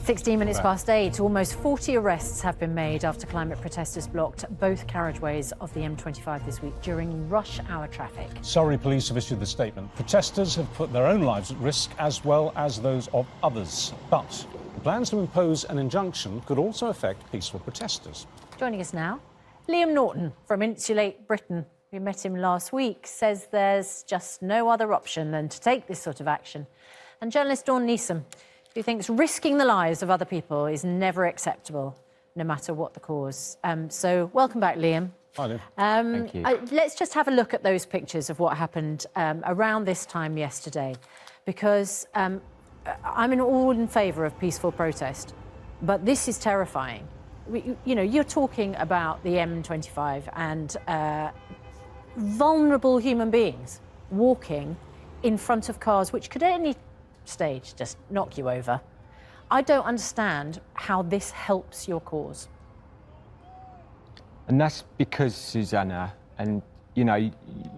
16 minutes past 8, almost 40 arrests have been made after climate protesters blocked both carriageways of the M25 this week during rush hour traffic. Surrey police have issued the statement. Protesters have put their own lives at risk as well as those of others. But the plans to impose an injunction could also affect peaceful protesters. Joining us now, Liam Norton from Insulate Britain. We met him last week, says there's just no other option than to take this sort of action. And journalist Dawn Neeson, who thinks risking the lives of other people is never acceptable, no matter what the cause. So welcome back, Liam. Hi, Liam. Thank you. Let's just have a look at those pictures of what happened around this time yesterday, because I'm all in favour of peaceful protest, but this is terrifying. You know, you're talking about the M25 and vulnerable human beings walking in front of cars which could at any stage just knock you over. I don't understand how this helps your cause. And that's because, Susanna, and you know,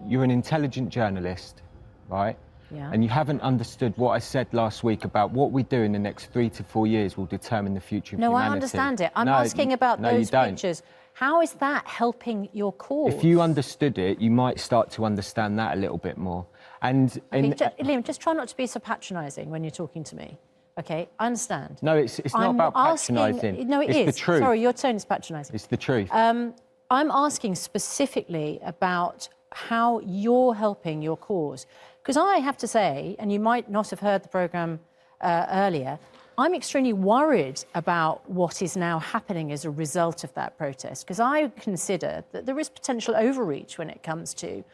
you're an intelligent journalist, right? Yeah. And you haven't understood what I said last week about what we do in the next 3 to 4 years will determine the future of humanity. No, I understand it. I'm asking about those pictures. How is that helping your cause? If you understood it, you might start to understand that a little bit more. And Liam, just try not to be so patronising when you're talking to me. OK, I understand. No, it's not about patronising. No, it's the truth. Sorry, your tone is patronising. It's the truth. I'm asking specifically about how you're helping your cause. Because I have to say, and you might not have heard the programme earlier, I'm extremely worried about what is now happening as a result of that protest, because I consider that there is potential overreach when it comes to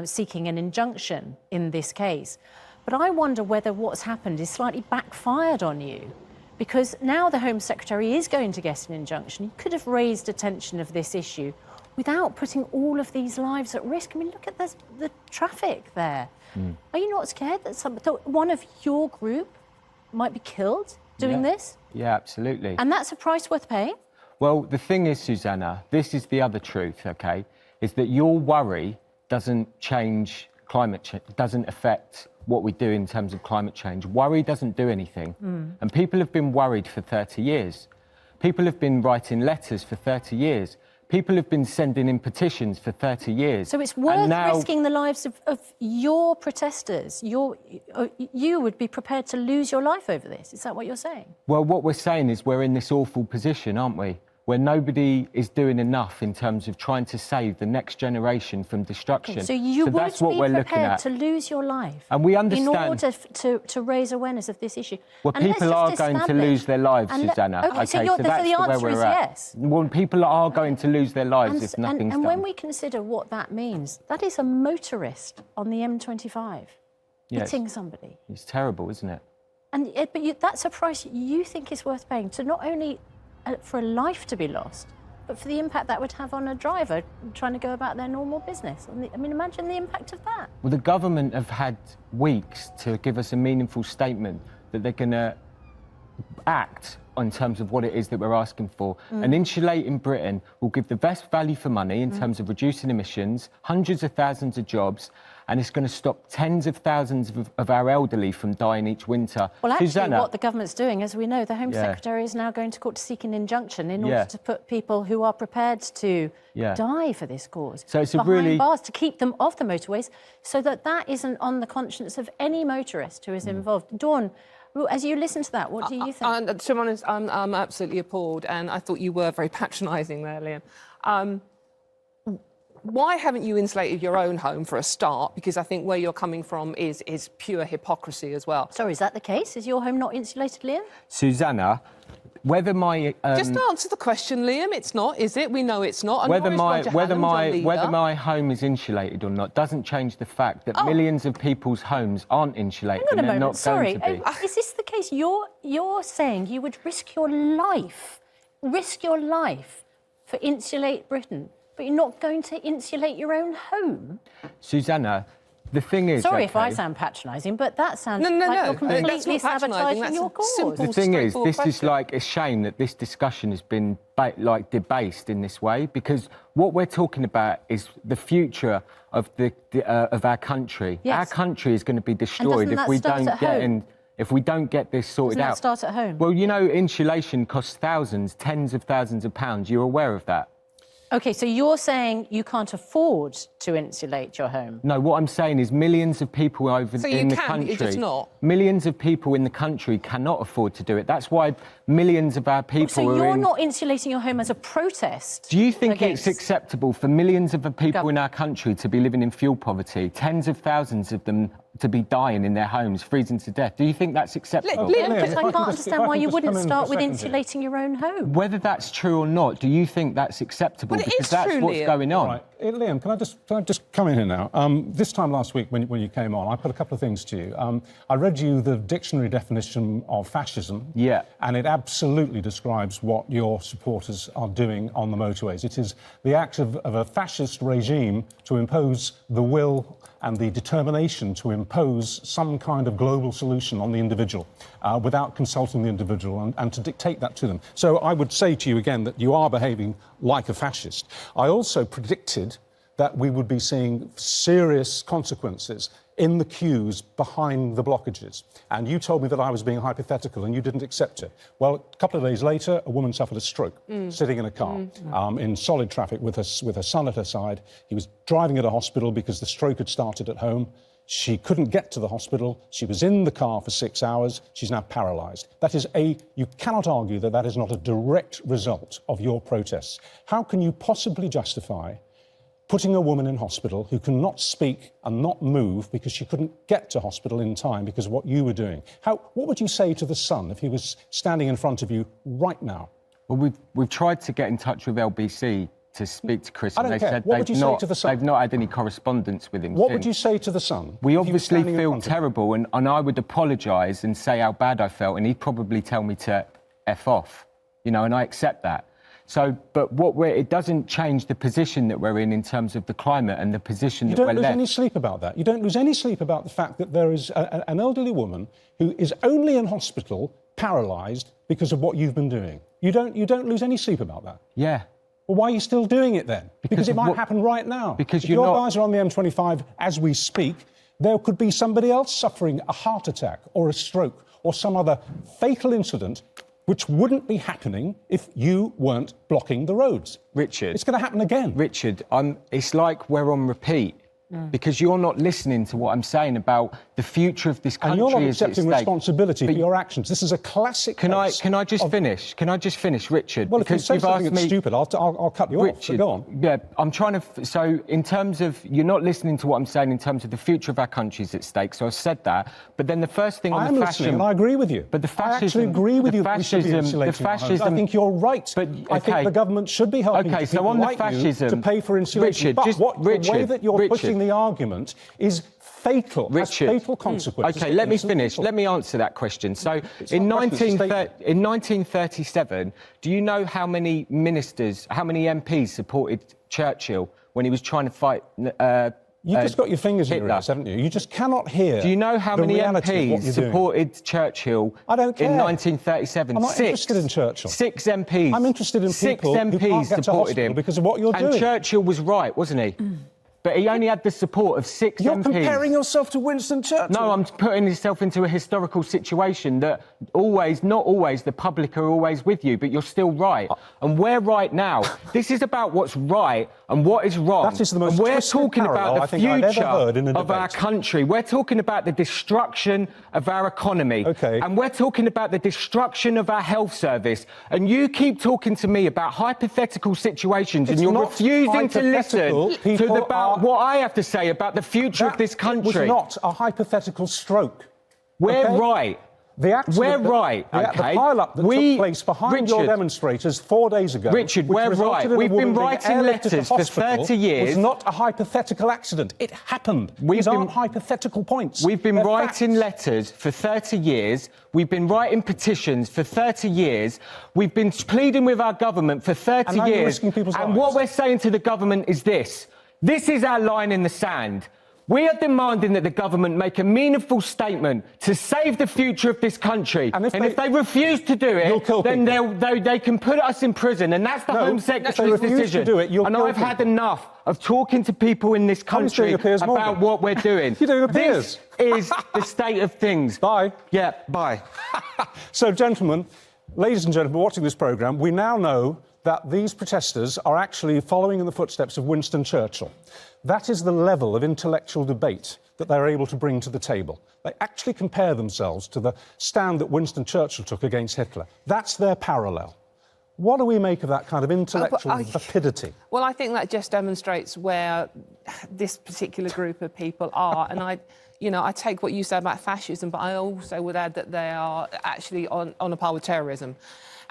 seeking an injunction in this case. But I wonder whether what's happened is slightly backfired on you, because now the Home Secretary is going to get an injunction. He could have raised attention of this issue without putting all of these lives at risk. I mean, look at the traffic there. Are you not scared that one of your group might be killed doing this? Yeah, absolutely. And that's a price worth paying? Well, the thing is, Susanna, this is the other truth, OK, is that your worry doesn't change climate change, doesn't affect what we do in terms of climate change. Worry doesn't do anything. And people have been worried for 30 years. People have been writing letters for 30 years. People have been sending in petitions for 30 years. So it's worth risking the lives of your protesters. You would be prepared to lose your life over this. Is that what you're saying? Well, what we're saying is we're in this awful position, aren't we? Where nobody is doing enough in terms of trying to save the next generation from destruction. Okay, so you would that's what be we're looking prepared at. to lose your life and we understand, in order to raise awareness of this issue. Well, and people are going to lose their lives, Susanna. Okay, so that's the answer where is we're at. yes. Well, people are going to lose their lives if nothing's done. And when we consider what that means, that is a motorist on the M25 hitting somebody. It's terrible, isn't it? And but that's a price you think is worth paying, to not only for a life to be lost, but for the impact that would have on a driver trying to go about their normal business. I mean, imagine the impact of that. Well, the government have had weeks to give us a meaningful statement that they're going to act in terms of what it is that we're asking for. And Insulating Britain will give the best value for money in terms of reducing emissions, hundreds of thousands of jobs, and it's going to stop tens of thousands of our elderly from dying each winter. Well, actually, Susanna, what the government's doing, as we know, the Home Secretary is now going to court to seek an injunction in order to put people who are prepared to die for this cause so it's behind bars, to keep them off the motorways, so that isn't on the conscience of any motorist who is involved. Dawn, as you listen to that, what do you think? To be honest, I'm absolutely appalled, and I thought you were very patronising there, Liam. Why haven't you insulated your own home for a start? Because I think where you're coming from is pure hypocrisy as well. Sorry, is that the case? Is your home not insulated, Liam? Susanna, whether my just answer the question, Liam. It's not, is it? We know it's not. And whether my home is insulated or not doesn't change the fact that millions of people's homes aren't insulated. Hang on a moment. Not Sorry, going to be. Is this the case? You're saying you would risk your life for Insulate Britain, but you're not going to insulate your own home? Susanna, the thing is... Sorry if I sound patronising, but that sounds like you're completely sabotaging your cause. The thing is, this is like a shame that this discussion has been debased in this way, because what we're talking about is the future of our country. Yes. Our country is going to be destroyed if we don't get in... if we don't get this sorted Doesn't out. that start at home? Well, you know, insulation costs thousands, tens of thousands of pounds. You're aware of that? OK, so you're saying you can't afford to insulate your home? No, what I'm saying is millions of people in the can, country... you're just not. Millions of people in the country cannot afford to do it. That's why millions of our people So you're not insulating your home as a protest? Do you think against... it's acceptable for millions of the people in our country to be living in fuel poverty, tens of thousands of them to be dying in their homes, freezing to death? Do you think that's acceptable? But I can't understand why you wouldn't start with insulating your own home. Whether that's true or not, do you think that's acceptable? Well, because that's true, what's Liam. going on. Right. Liam, can I just come in here now? This time last week, when you came on, I put a couple of things to you. I read you the dictionary definition of fascism. Yeah. And it absolutely describes what your supporters are doing on the motorways. It is the act of a fascist regime to impose the will and the determination to impose some kind of global solution on the individual without consulting the individual and to dictate that to them. So I would say to you again that you are behaving like a fascist. I also predicted that we would be seeing serious consequences in the queues behind the blockages. And you told me that I was being hypothetical and you didn't accept it. Well, a couple of days later, a woman suffered a stroke sitting in a car in solid traffic with her son at her side. He was driving at a hospital because the stroke had started at home. She couldn't get to the hospital. She was in the car for 6 hours. She's now paralysed. That is you cannot argue that that is not a direct result of your protests. How can you possibly justify putting a woman in hospital who cannot speak and not move because she couldn't get to hospital in time because of what you were doing? What would you say to the son if he was standing in front of you right now? Well, we've tried to get in touch with LBC to speak to Chris, and they said what would you say to the son? they've not had any correspondence with him. What would you say to the son? We obviously feel terrible, and I would apologise and say how bad I felt, and he'd probably tell me to F off, you know, and I accept that. So, but it doesn't change the position that we're in terms of the climate and the position that we're left. You don't lose any sleep about that. You don't lose any sleep about the fact that there is an elderly woman who is only in hospital, paralysed, because of what you've been doing. You don't lose any sleep about that. Yeah. Well, why are you still doing it then? Because it might happen right now. Because if your guys are on the M25 as we speak, there could be somebody else suffering a heart attack or a stroke or some other fatal incident which wouldn't be happening if you weren't blocking the roads. Richard. It's going to happen again. Richard, it's like we're on repeat. Because you're not listening to what I'm saying about the future of this country. And you're not accepting responsibility for your actions. This is a classic case. Can I just finish? Can I just finish, Richard? Well, because if you say something that's stupid, I'll cut you off. So go on. Yeah, I'm trying to... So, in terms of... You're not listening to what I'm saying in terms of the future of our country is at stake, so I've said that. But then the first thing on the fascism... I am listening, and I agree with you. But the fascism... I actually agree with you that we should be insulating our homes. I think you're right. But, okay, I think the government should be helping people like you to pay for insulation. Richard, the way that you're pushing the argument is fatal, Richard, has fatal consequences. OK, let me finish. Let me answer that question. So, in 1937, do you know how many ministers, how many MPs supported Churchill when he was trying to fight You've just got your fingers in your ears, haven't you? You just cannot hear. Do you know how many MPs supported Churchill I don't care. in 1937? I'm not interested in Churchill. 6 MPs. I'm interested in people who can't get to hospital because of what you're doing. And Churchill was right, wasn't he? But he only had the support of 6 MPs. You're comparing yourself to Winston Churchill. No, I'm putting yourself into a historical situation that not always, the public are always with you, but you're still right. And we're right now. This is about what's right and what is wrong. That is the most we're talking about the future of our country. We're talking about the destruction of our economy. Okay. And we're talking about the destruction of our health service. And you keep talking to me about hypothetical situations, and you're refusing to listen to what I have to say about the future of this country. It was not a hypothetical stroke. We're right. We're right, OK? The pile-up that took place behind your demonstrators 4 days ago... Richard, we're right. We've been writing letters for 30 years... was not a hypothetical accident. It happened. These aren't hypothetical points. We've been writing letters for 30 years. We've been writing petitions for 30 years. We've been pleading with our government for 30 years. Risking people's lives. And what we're saying to the government is this. This is our line in the sand. We are demanding that the government make a meaningful statement to save the future of this country. And if they refuse to do it, then they can put us in prison. And that's the Home Secretary's decision. And I've had enough of talking to people in this country about what we're doing. You're doing appears. This is the state of things. Bye. Yeah, bye. So, gentlemen, ladies and gentlemen watching this programme, we now know that these protesters are actually following in the footsteps of Winston Churchill. That is the level of intellectual debate that they're able to bring to the table. They actually compare themselves to the stand that Winston Churchill took against Hitler. That's their parallel. What do we make of that kind of intellectual vapidity? Well, I think that just demonstrates where this particular group of people are. And I take what you said about fascism, but I also would add that they are actually on a par with terrorism.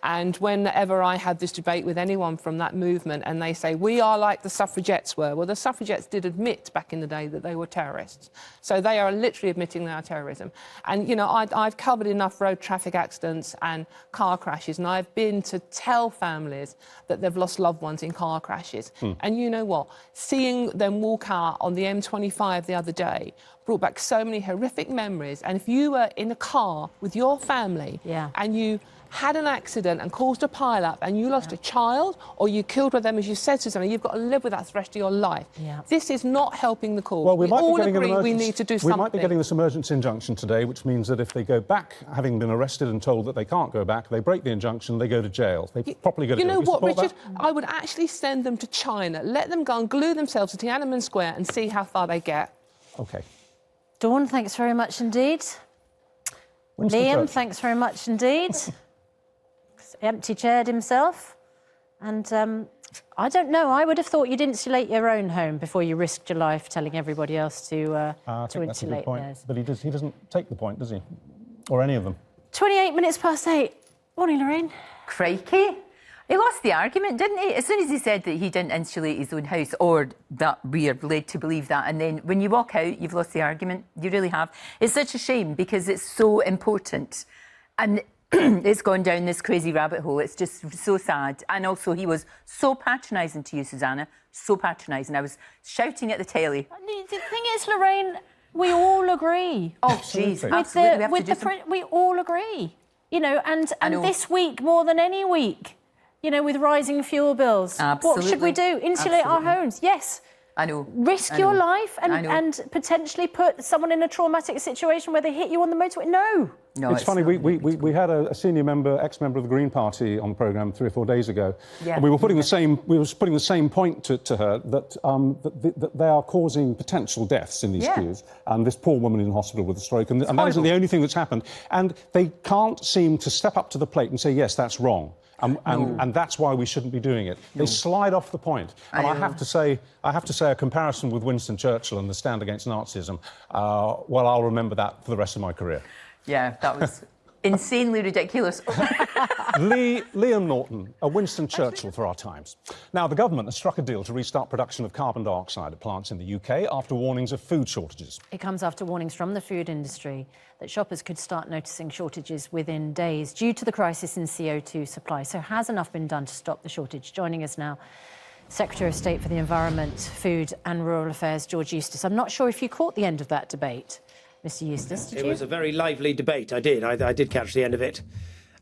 And whenever I had this debate with anyone from that movement and they say, we are like the suffragettes were, well, the suffragettes did admit back in the day that they were terrorists. So they are literally admitting they are terrorism. And, I've covered enough road traffic accidents and car crashes, and I've been to tell families that they've lost loved ones in car crashes. And you know what? Seeing them walk out on the M25 the other day brought back so many horrific memories. And if you were in a car with your family and you had an accident and caused a pile-up and you lost a child or you killed with them, as you said, Susanna, you've got to live with that the rest of your life. This is not helping the cause. Well, we all agree we need to do something. We might be getting this emergency injunction today, which means that if they go back, having been arrested and told that they can't go back, they break the injunction, they go to jail. They properly go to jail. You know what, Richard? I would actually send them to China, let them go and glue themselves to Tiananmen Square and see how far they get. OK. Dawn, thanks very much indeed. Liam, thanks very much indeed. Empty-chaired himself. And I don't know, I would have thought you'd insulate your own home before you risked your life telling everybody else to insulate theirs. But he doesn't take the point, does he? Or any of them. 28 minutes past 8. Morning, Lorraine. Crikey. He lost the argument, didn't he? As soon as he said that he didn't insulate his own house, or that we are led to believe that, and then when you walk out, you've lost the argument. You really have. It's such a shame because it's so important. And it's gone down this crazy rabbit hole. It's just so sad. And also, he was so patronising to you, Susanna, so patronising. I was shouting at the telly. The thing is, Lorraine, we all agree. Oh, jeez. We all agree. And this week, more than any week, with rising fuel bills. Absolutely. What should we do? Insulate our homes? Yes. I know. Risk your life and potentially put someone in a traumatic situation where they hit you on the motorway? No. No, it's funny, we had a senior member, ex-member of the Green Party on the programme 3 or 4 days ago. Yeah. And we were putting the same point to her that they are causing potential deaths in these queues. And this poor woman in hospital with a stroke. And that isn't the only thing that's happened. And they can't seem to step up to the plate and say, yes, that's wrong. And that's why we shouldn't be doing it. They slide off the point. And I have to say a comparison with Winston Churchill and the stand against Nazism, well, I'll remember that for the rest of my career. Yeah, that was insanely ridiculous. Liam Norton, a Winston Churchill for our times. Now, the government has struck a deal to restart production of carbon dioxide at plants in the UK after warnings of food shortages. It comes after warnings from the food industry that shoppers could start noticing shortages within days due to the crisis in CO2 supply. So has enough been done to stop the shortage? Joining us now, Secretary of State for the Environment, Food and Rural Affairs, George Eustice. I'm not sure if you caught the end of that debate, Mr. Eustice, did you? It was a very lively debate. I did. I did catch the end of it.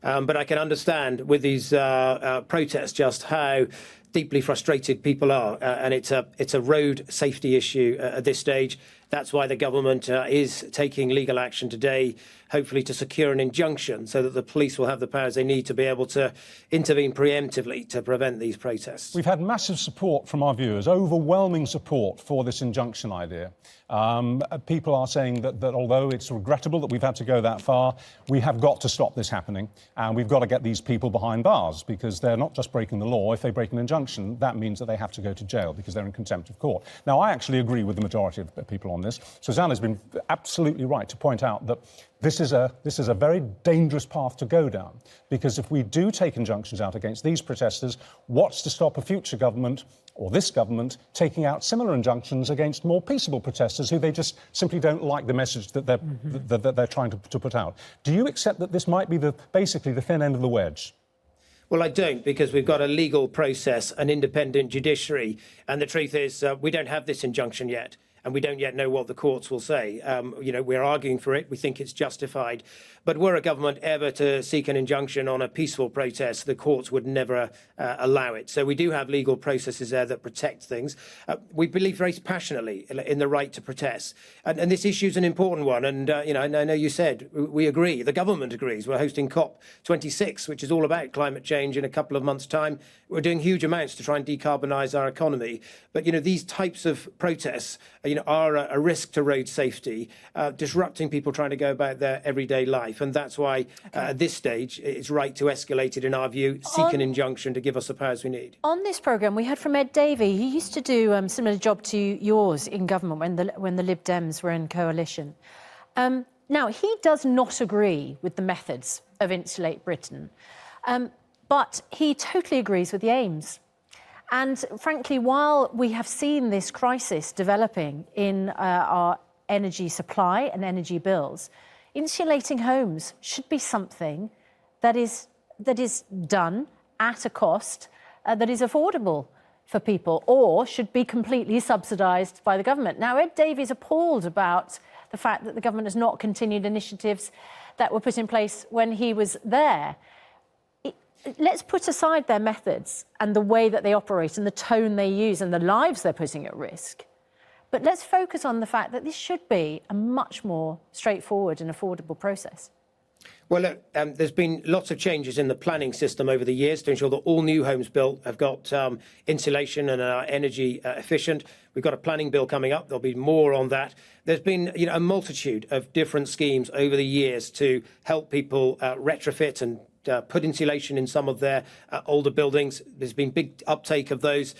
But I can understand with these protests just how deeply frustrated people are. And it's a road safety issue at this stage. That's why the government is taking legal action today, hopefully to secure an injunction so that the police will have the powers they need to be able to intervene preemptively to prevent these protests. We've had massive support from our viewers, overwhelming support for this injunction idea. People are saying that although it's regrettable that we've had to go that far, we have got to stop this happening, and we've got to get these people behind bars because they're not just breaking the law. If they break an injunction, that means that they have to go to jail because they're in contempt of court. Now, I actually agree with the majority of people on this. Susanna's been absolutely right to point out that this is a very dangerous path to go down, because if we do take injunctions out against these protesters, what's to stop a future government or this government taking out similar injunctions against more peaceable protesters who they just simply don't like the message that they're trying to put out? Do you accept that this might be basically the thin end of the wedge? Well, I don't, because we've got a legal process, an independent judiciary, and the truth is we don't have this injunction yet. and we don't yet know what the courts will say. We're arguing for it. We think it's justified. But were a government ever to seek an injunction on a peaceful protest, the courts would never allow it. So we do have legal processes there that protect things. We believe very passionately in the right to protest. And this issue is an important one. And, I know you said we agree. The government agrees. We're hosting COP26, which is all about climate change in a couple of months' time. We're doing huge amounts to try and decarbonise our economy. But, these types of protests, are a risk to road safety, disrupting people trying to go about their everyday life. And that's why at this stage it's right to escalate it, in our view, seek an injunction to give us the powers we need. On this programme, we heard from Ed Davey. He used to do a similar job to yours in government when the Lib Dems were in coalition. Now, he does not agree with the methods of Insulate Britain, but he totally agrees with the aims. And frankly, while we have seen this crisis developing in our energy supply and energy bills, insulating homes should be something that is done at a cost that is affordable for people, or should be completely subsidised by the government. Now, Ed Davey's appalled about the fact that the government has not continued initiatives that were put in place when he was there. Let's put aside their methods and the way that they operate and the tone they use and the lives they're putting at risk. But let's focus on the fact that this should be a much more straightforward and affordable process. Well, look, there's been lots of changes in the planning system over the years to ensure that all new homes built have got insulation and are energy efficient. We've got a planning bill coming up. There'll be more on that. There's been a multitude of different schemes over the years to help people retrofit and put insulation in some of their older buildings. There's been big uptake of those.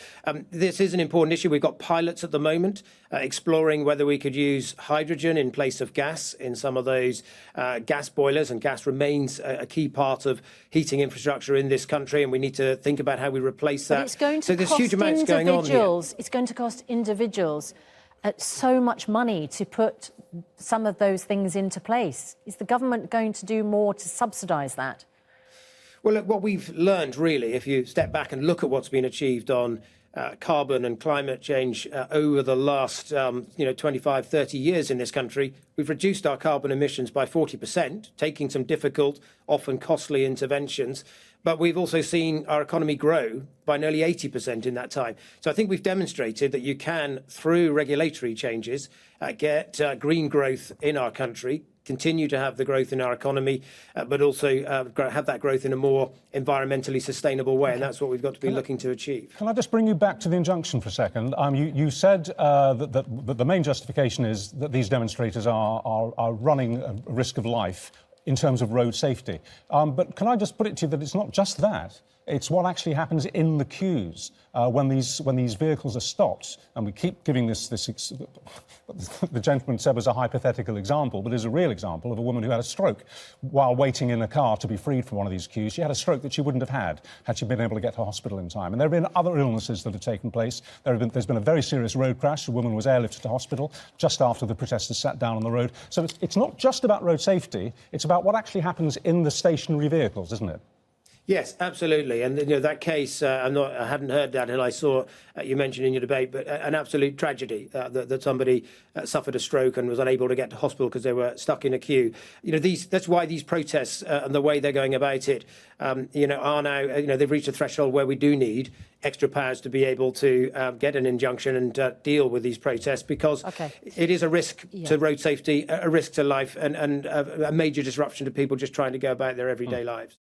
This is an important issue. We've got pilots at the moment exploring whether we could use hydrogen in place of gas in some of those gas boilers, and gas remains a key part of heating infrastructure in this country, and we need to think about how we replace that. But it's going to so there's cost huge amounts going on here. It's going to cost individuals so much money to put some of those things into place. Is the government going to do more to subsidise that? Well, look, what we've learned, really, if you step back and look at what's been achieved on carbon and climate change over the last 25, 30 years in this country, we've reduced our carbon emissions by 40%, taking some difficult, often costly interventions. But we've also seen our economy grow by nearly 80% in that time. So I think we've demonstrated that you can, through regulatory changes, get green growth in our country, continue to have the growth in our economy, but also have that growth in a more environmentally sustainable way. And that's what we've got to be looking to achieve. Can I just bring you back to the injunction for a second? You said that the main justification is that these demonstrators are running a risk of life in terms of road safety. But can I just put it to you that it's not just that. It's what actually happens in the queues when these vehicles are stopped. And we keep giving this the gentleman said was a hypothetical example, but is a real example of a woman who had a stroke while waiting in a car to be freed from one of these queues. She had a stroke that she wouldn't have had she been able to get to hospital in time. And there have been other illnesses that have taken place. There's been a very serious road crash. A woman was airlifted to hospital just after the protesters sat down on the road. So it's not just about road safety. It's about what actually happens in the stationary vehicles, isn't it? Yes, absolutely. And that case, I hadn't heard that, and I saw you mentioned in your debate, but an absolute tragedy that somebody suffered a stroke and was unable to get to hospital because they were stuck in a queue. That's why these protests and the way they're going about it, are now, they've reached a threshold where we do need extra powers to be able to get an injunction and deal with these protests, because it is a risk to road safety, a risk to life, and a major disruption to people just trying to go about their everyday lives.